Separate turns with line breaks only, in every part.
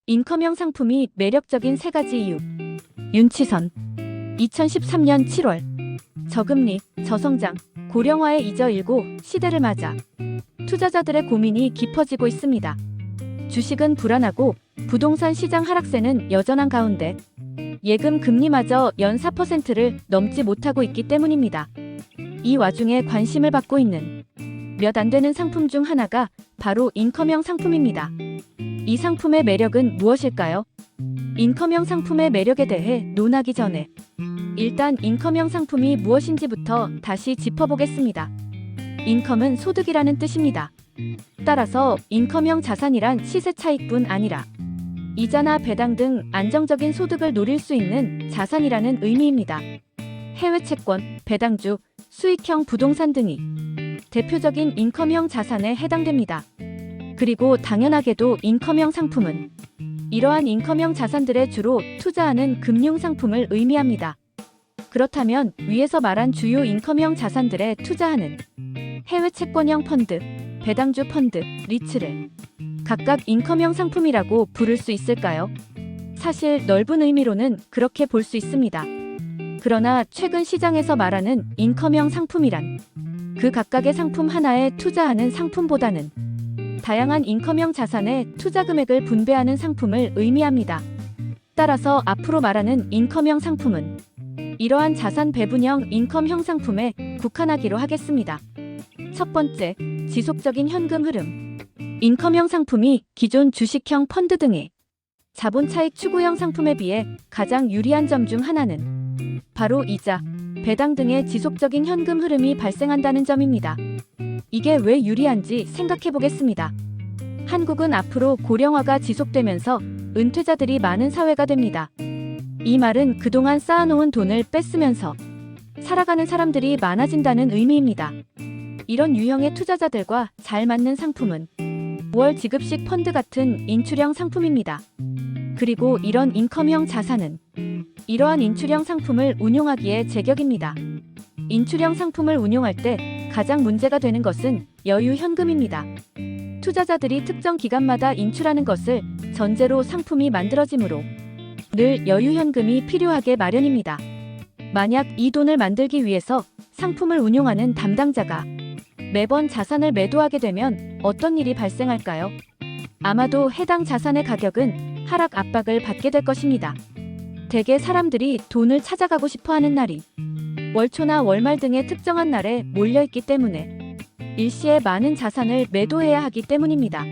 인컴형 상품이 매력적인 3가지 이유. 윤치선. 2013년 7월. 저금리, 저성장, 고령화의 이저일고 시대를 맞아 투자자들의 고민이 깊어지고 있습니다. 주식은 불안하고 부동산 시장 하락세는 여전한 가운데 예금 금리마저 연 4%를 넘지 못하고 있기 때문입니다. 이 와중에 관심을 받고 있는 몇 안 되는 상품 중 하나가 바로 인컴형 상품입니다. 이 상품의 매력은 무엇일까요? 인컴형 상품의 매력에 대해 논하기 전에 일단 인컴형 상품이 무엇인지부터 다시 짚어보겠습니다. 인컴은 소득이라는 뜻입니다. 따라서 인컴형 자산이란 시세 차익뿐 아니라 이자나 배당 등 안정적인 소득을 노릴 수 있는 자산이라는 의미입니다. 해외 채권, 배당주, 수익형 부동산 등이 대표적인 인컴형 자산에 해당됩니다. 그리고 당연하게도 인컴형 상품은 이러한 인컴형 자산들에 주로 투자하는 금융상품을 의미합니다. 그렇다면 위에서 말한 주요 인컴형 자산들에 투자하는 해외 채권형 펀드, 배당주 펀드, 리츠를 각각 인컴형 상품이라고 부를 수 있을까요? 사실 넓은 의미로는 그렇게 볼 수 있습니다. 그러나 최근 시장에서 말하는 인컴형 상품이란 그 각각의 상품 하나에 투자하는 상품보다는 다양한 인컴형 자산에 투자 금액을 분배하는 상품을 의미합니다. 따라서 앞으로 말하는 인컴형 상품은 이러한 자산 배분형 인컴형 상품에 국한하기로 하겠습니다. 첫 번째, 지속적인 현금 흐름. 인컴형 상품이 기존 주식형 펀드 등의 자본 차익 추구형 상품에 비해 가장 유리한 점 중 하나는 바로 이자, 배당 등의 지속적인 현금 흐름이 발생한다는 점입니다. 이게 왜 유리한지 생각해 보겠습니다. 한국은 앞으로 고령화가 지속되면서 은퇴자들이 많은 사회가 됩니다. 이 말은 그동안 쌓아놓은 돈을 뺐으면서 살아가는 사람들이 많아진다는 의미입니다. 이런 유형의 투자자들과 잘 맞는 상품은 월 지급식 펀드 같은 인출형 상품입니다. 그리고 이런 인컴형 자산은 이러한 인출형 상품을 운용하기에 제격입니다. 인출형 상품을 운용할 때 가장 문제가 되는 것은 여유 현금입니다. 투자자들이 특정 기간마다 인출하는 것을 전제로 상품이 만들어지므로 늘 여유 현금이 필요하게 마련입니다. 만약 이 돈을 만들기 위해서 상품을 운용하는 담당자가 매번 자산을 매도하게 되면 어떤 일이 발생할까요? 아마도 해당 자산의 가격은 하락 압박을 받게 될 것입니다. 대개 사람들이 돈을 찾아가고 싶어 하는 날이 월초나 월말 등의 특정한 날에 몰려있기 때문에 일시에 많은 자산을 매도해야 하기 때문입니다.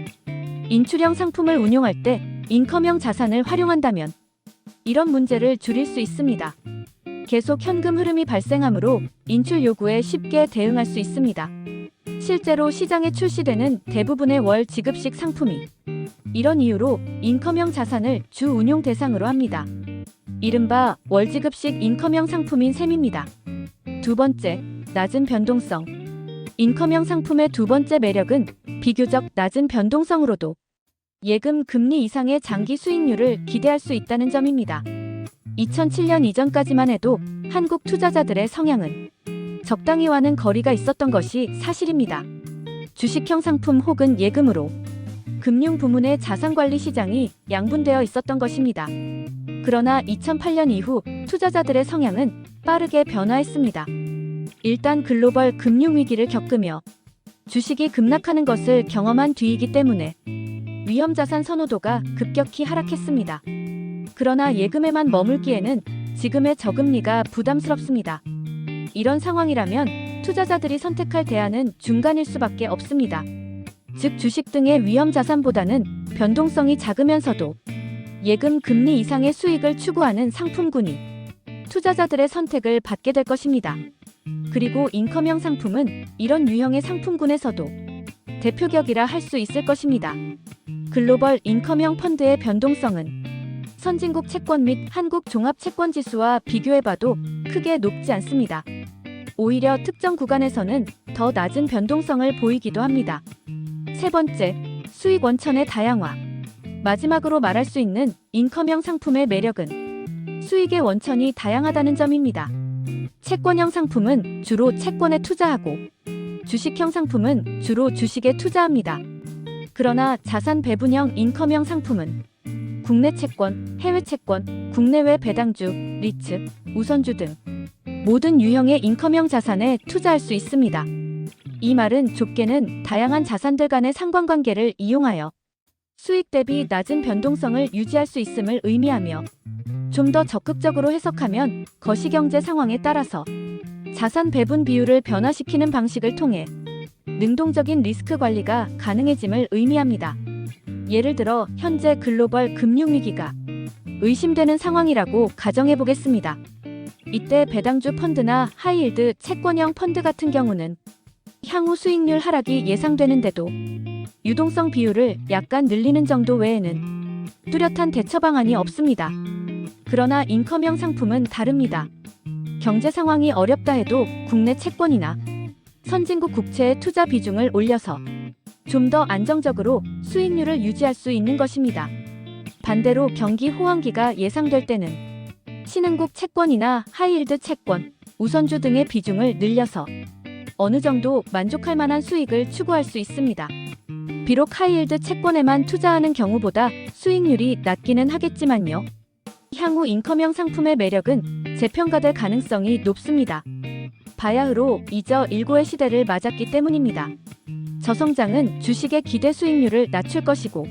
인출형 상품을 운용할 때 인컴형 자산을 활용한다면 이런 문제를 줄일 수 있습니다. 계속 현금 흐름이 발생하므로 인출 요구에 쉽게 대응할 수 있습니다. 실제로 시장에 출시되는 대부분의 월 지급식 상품이 이런 이유로 인컴형 자산을 주 운용 대상으로 합니다. 이른바 월 지급식 인컴형 상품인 셈입니다. 두 번째, 낮은 변동성. 인컴형 상품의 두 번째 매력은 비교적 낮은 변동성으로도 예금 금리 이상의 장기 수익률을 기대할 수 있다는 점입니다. 2007년 이전까지만 해도 한국 투자자들의 성향은 적당히와는 거리가 있었던 것이 사실입니다. 주식형 상품 혹은 예금으로 금융 부문의 자산관리 시장이 양분되어 있었던 것입니다. 그러나 2008년 이후 투자자들의 성향은 빠르게 변화했습니다. 일단 글로벌 금융위기를 겪으며 주식이 급락하는 것을 경험한 뒤이기 때문에 위험자산 선호도가 급격히 하락했습니다. 그러나 예금에만 머물기에는 지금의 저금리가 부담스럽습니다. 이런 상황이라면 투자자들이 선택할 대안은 중간일 수밖에 없습니다. 즉 주식 등의 위험자산보다는 변동성이 작으면서도 예금 금리 이상의 수익을 추구하는 상품군이 투자자들의 선택을 받게 될 것입니다. 그리고 인컴형 상품은 이런 유형의 상품군에서도 대표격이라 할 수 있을 것입니다. 글로벌 인컴형 펀드의 변동성은 선진국 채권 및 한국 종합채권지수와 비교해봐도 크게 높지 않습니다. 오히려 특정 구간에서는 더 낮은 변동성을 보이기도 합니다. 세 번째, 수익 원천의 다양화. 마지막으로 말할 수 있는 인컴형 상품의 매력은 수익의 원천이 다양하다는 점입니다. 채권형 상품은 주로 채권에 투자하고 주식형 상품은 주로 주식에 투자합니다. 그러나 자산 배분형 인컴형 상품은 국내 채권, 해외 채권, 국내외 배당주, 리츠, 우선주 등 모든 유형의 인컴형 자산에 투자할 수 있습니다. 이 말은 좁게는 다양한 자산들 간의 상관관계를 이용하여 수익 대비 낮은 변동성을 유지할 수 있음을 의미하며, 좀 더 적극적으로 해석하면 거시경제 상황에 따라서 자산 배분 비율을 변화시키는 방식을 통해 능동적인 리스크 관리가 가능해짐을 의미합니다. 예를 들어 현재 글로벌 금융위기가 의심되는 상황이라고 가정해 보겠습니다. 이때 배당주 펀드나 하이힐드 채권형 펀드 같은 경우는 향후 수익률 하락이 예상되는데도 유동성 비율을 약간 늘리는 정도 외에는 뚜렷한 대처 방안이 없습니다. 그러나 인컴형 상품은 다릅니다. 경제 상황이 어렵다 해도 국내 채권이나 선진국 국채의 투자 비중을 올려서 좀 더 안정적으로 수익률을 유지할 수 있는 것입니다. 반대로 경기 호황기가 예상될 때는 신흥국 채권이나 하이힐드 채권, 우선주 등의 비중을 늘려서 어느 정도 만족할 만한 수익을 추구할 수 있습니다. 비록 하이힐드 채권에만 투자하는 경우보다 수익률이 낮기는 하겠지만요. 향후 인컴형 상품의 매력은 재평가될 가능성이 높습니다. 바야흐로 이저 19의 시대를 맞았기 때문입니다. 저성장은 주식의 기대 수익률을 낮출 것이고,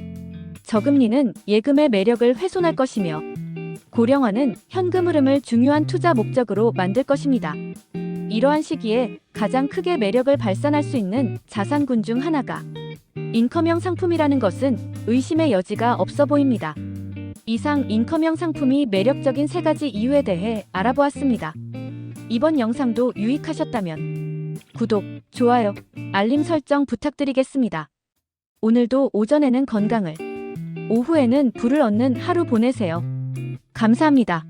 저금리는 예금의 매력을 훼손할 것이며, 고령화는 현금 흐름을 중요한 투자 목적으로 만들 것입니다. 이러한 시기에 가장 크게 매력을 발산할 수 있는 자산군 중 하나가 인컴형 상품이라는 것은 의심의 여지가 없어 보입니다. 이상 인컴형 상품이 매력적인 3가지 이유에 대해 알아보았습니다. 이번 영상도 유익하셨다면 구독, 좋아요, 알림 설정 부탁드리겠습니다. 오늘도 오전에는 건강을, 오후에는 부를 얻는 하루 보내세요. 감사합니다.